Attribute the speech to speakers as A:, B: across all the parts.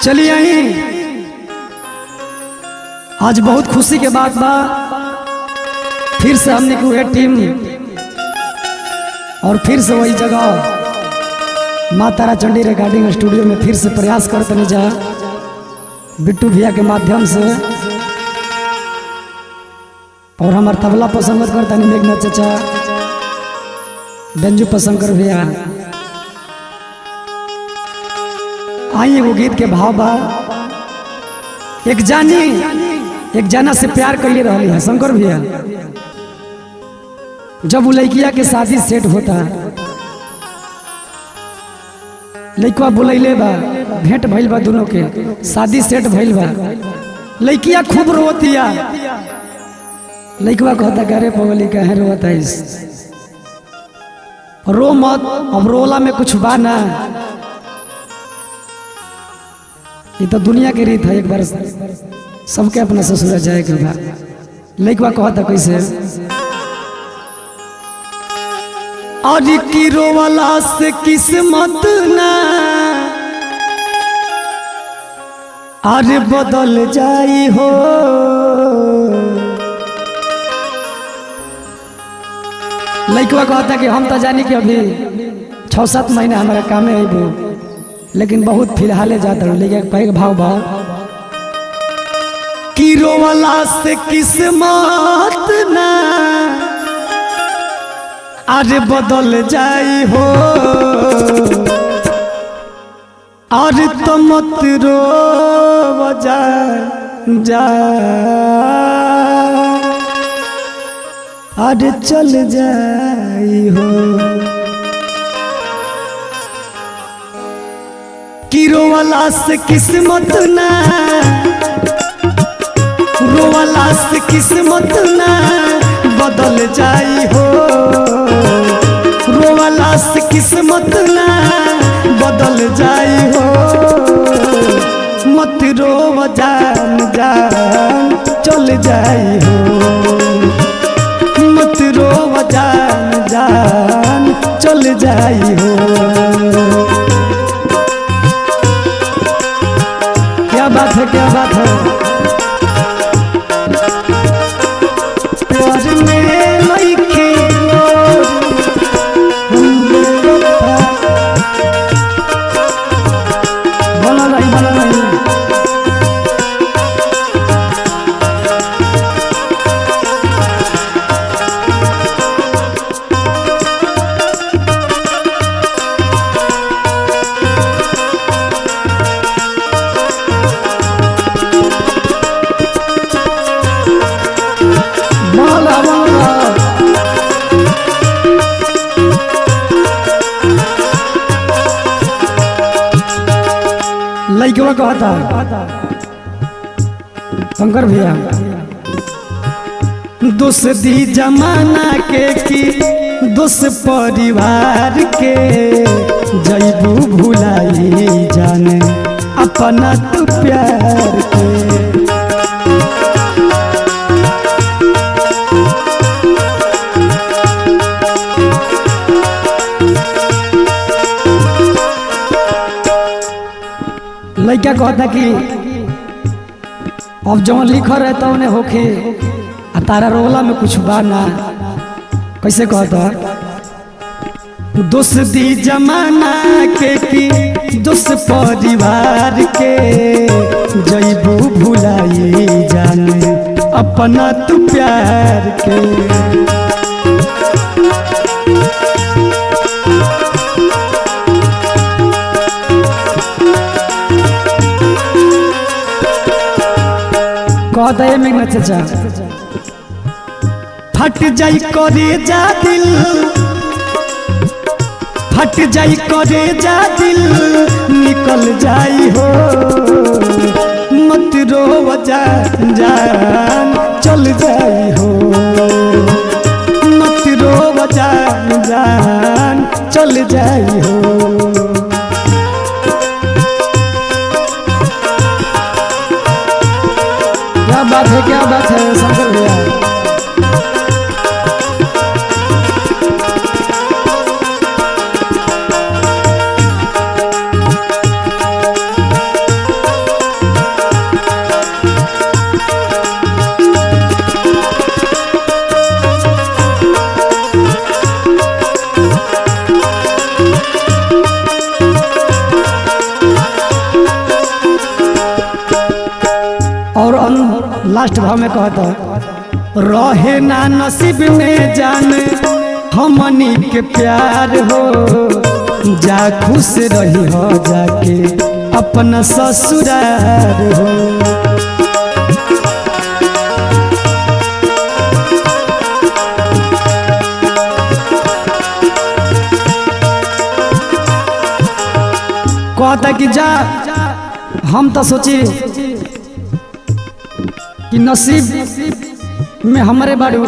A: चलिए आई आज बहुत खुशी के बात बा, फिर से हमने की टीम और फिर से वही जगह माँ तारा चंडी रिकॉर्डिंग स्टूडियो में फिर से प्रयास करते नहीं जा बिट्टू भैया के माध्यम से। और हमारे तबला पसंद करता नहीं मेघनाथ चाचा, बेंजू पसंद कर भैया। आई वो गीत के भाव बा, एक जाना से प्यार कर ले रही है शंकर भैया। जब वो लड़किया के शादी सेट होता लड़का बुलैले बा, भेंट भइल बा, दोनों के शादी सेट भइल बा, लड़किया खूब रोतिया। लड़कवा कहता करे पगली कहे रोता है, रो मत, अब रोला में कुछ बा ना, ये तो दुनिया की रीत है, एक बार सबके अपना ससुर जाए के बाद। लड़कवा कहता कैसे, और की रोवाला से किस्मत ना अरे बदल जाई हो, लड़कवा कहता कि हम तो जानी कि अभी 6-7 महीना हमारे काम में आईबो, लेकिन बहुत फिलहाल जाता हूँ। लेकिन पैग भाव भाव की रोवाला से किस्मत ना अरे बदल जाई हो, अरे तो मत रो बजा जा, अरे चल जाई हो। की रोवाला से किस्मत ना, रोवाला से किस्मत ना बदल जाई हो, रोवाला से किस्मत ना बदल जाई हो। मत रो जान जान चल जाई हो, मत रो जान जान चल जाई हो। क्या बात है, क्या बात है। लड़कवा कहता शंकर भैया, दोष दी जमाना के की दोष परिवार के, जैबू भुलाई जाने अपना तू प्यार के। लड़का कहता कि अब जवन लिखल रहता उन्हें होके, आ तारा रोला में कुछ बा ना। कैसे कहता, दोष दी जमाना के की दोष परिवार के, जैबू भुलाई जाने अपना तू प्यार के। कहता है मेघनाथ चाचा, फट जाई करे जा दिल, फट जाई करे जा दिल निकल जाई हो, मत रो जान जान चल जाई हो, मत रो जान जान चल जाई हो। क्या बात है, क्या बात है शंकर भैया। लास्ट भाव में कहता रहे ना नसीब में जाने हमनी के प्यार हो जा खुश रही हो जाके अपना ससुरार हो। कहता कि जा हम तो सोचे कि नसीब में हमारे बारू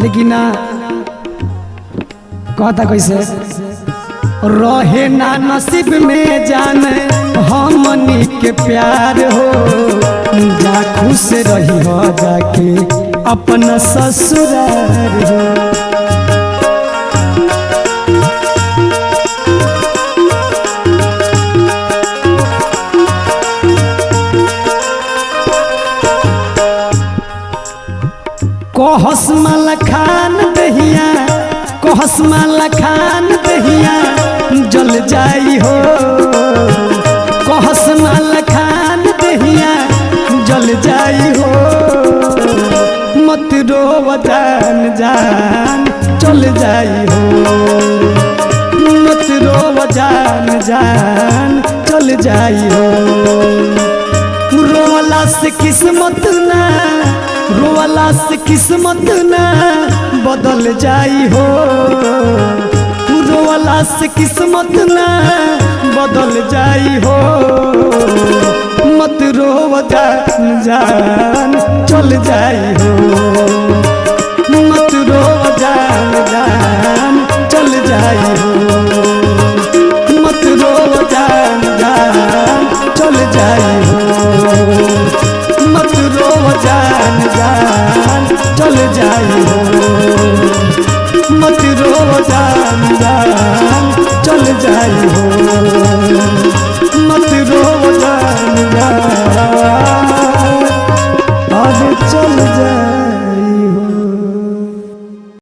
A: लेकिन कहता कैसे रहे ना नसीब में जाने हमनी के प्यार हो जा खुश रही हो जाके अपना ससुरार हो। कहस माला खान दहिया कहस माला खान दहिया जल जाई हो कहस माला खान दहिया जल जाई हो मत रो जान जान चल जाई हो मत रो जान जान चल जाई हो। रोला से किस्मत ना रोवाला से किस्मत ना बदल जाई हो रोवाला से किस्मत ना बदल जाई हो मत रो जान जान चल जाई हो।